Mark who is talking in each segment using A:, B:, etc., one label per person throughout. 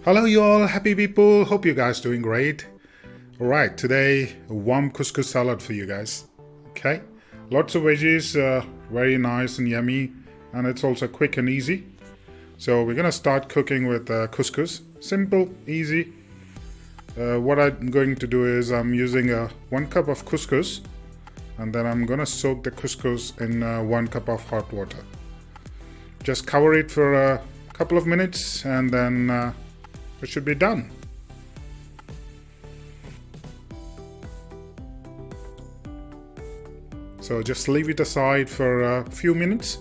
A: Hello you all, happy people, hope you guys doing great. Alright, today a warm couscous salad for you guys. Okay, lots of veggies, very nice and yummy, and it's also quick and easy. So we're gonna start cooking with couscous. Simple, easy. What I'm going to do is I'm using 1 cup of couscous, and then I'm gonna soak the couscous in 1 cup of hot water. Just cover it for a couple of minutes and then it should be done. So just leave it aside for a few minutes,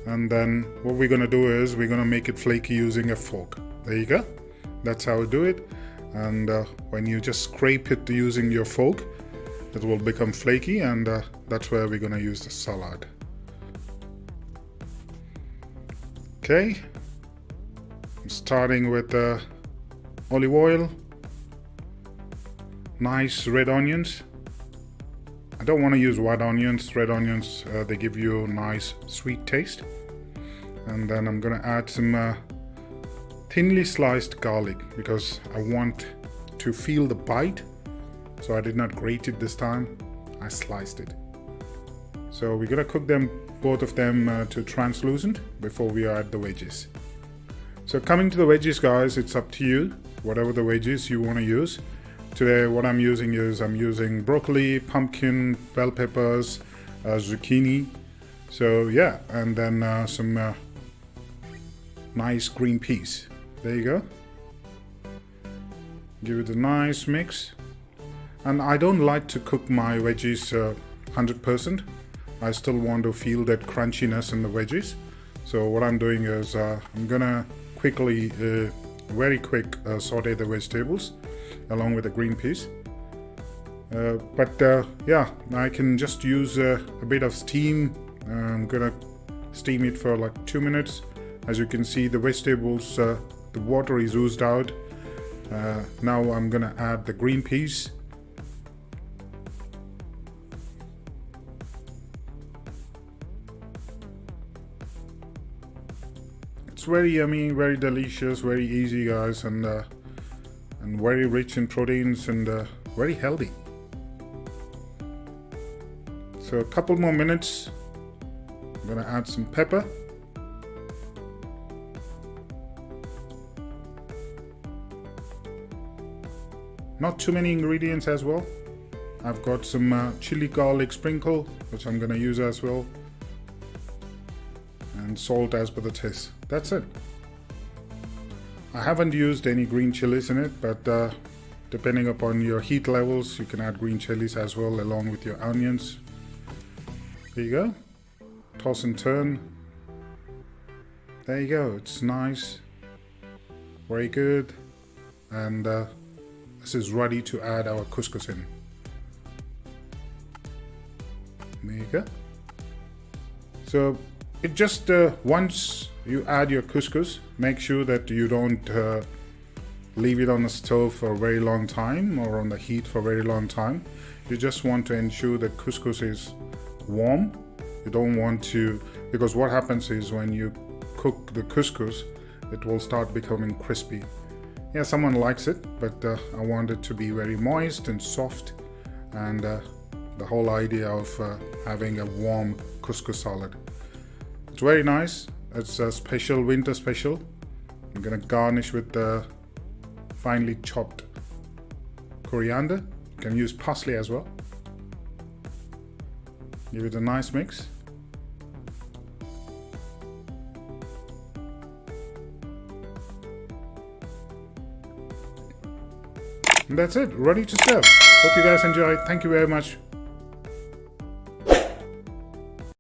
A: and then what we're gonna do is we're gonna make it flaky using a fork. There you go. That's how we do it. And when you just scrape it using your fork, it will become flaky, and that's where we're gonna use the salad. Okay, I'm starting with olive oil, nice red onions. I don't want to use white onions. Red onions, they give you a nice sweet taste. And then I'm gonna add some thinly sliced garlic because I want to feel the bite. So I did not grate it this time, I sliced it. So we're gonna cook them, both of them, to translucent before we add the veggies. So coming to the veggies, guys, it's up to you, whatever the veggies you want to use. Today what I'm using is I'm using broccoli, pumpkin, bell peppers, zucchini. So yeah, and then some nice green peas. There you go. Give it a nice mix. And I don't like to cook my veggies 100%. I still want to feel that crunchiness in the veggies. So what I'm doing is I'm gonna quickly, very quick, saute the vegetables along with the green peas. Yeah, I can just use a bit of steam. I'm gonna steam it for like 2 minutes. As you can see, the vegetables, the water is oozed out. Now I'm gonna add the green peas. It's very yummy, very delicious, very easy, guys, and very rich in proteins and very healthy. So a couple more minutes. I'm gonna add some pepper. Not too many ingredients as well. I've got some chili garlic sprinkle, which I'm gonna use as well. And salt as per the taste. That's it. I haven't used any green chilies in it, but depending upon your heat levels, you can add green chilies as well along with your onions. There you go. Toss and turn. There you go. It's nice. Very good. And this is ready to add our couscous in. There you go. So it just once you add your couscous, make sure that you don't leave it on the stove for a very long time or on the heat for a very long time. You just want to ensure that couscous is warm. You don't want to, because what happens is when you cook the couscous, it will start becoming crispy. Yeah, someone likes it, but I want it to be very moist and soft, and the whole idea of having a warm couscous salad. It's very nice. It's a special winter special. I'm gonna garnish with the finely chopped coriander. You can use parsley as well. Give it a nice mix. And that's it, ready to serve. Hope you guys enjoyed. Thank you very much.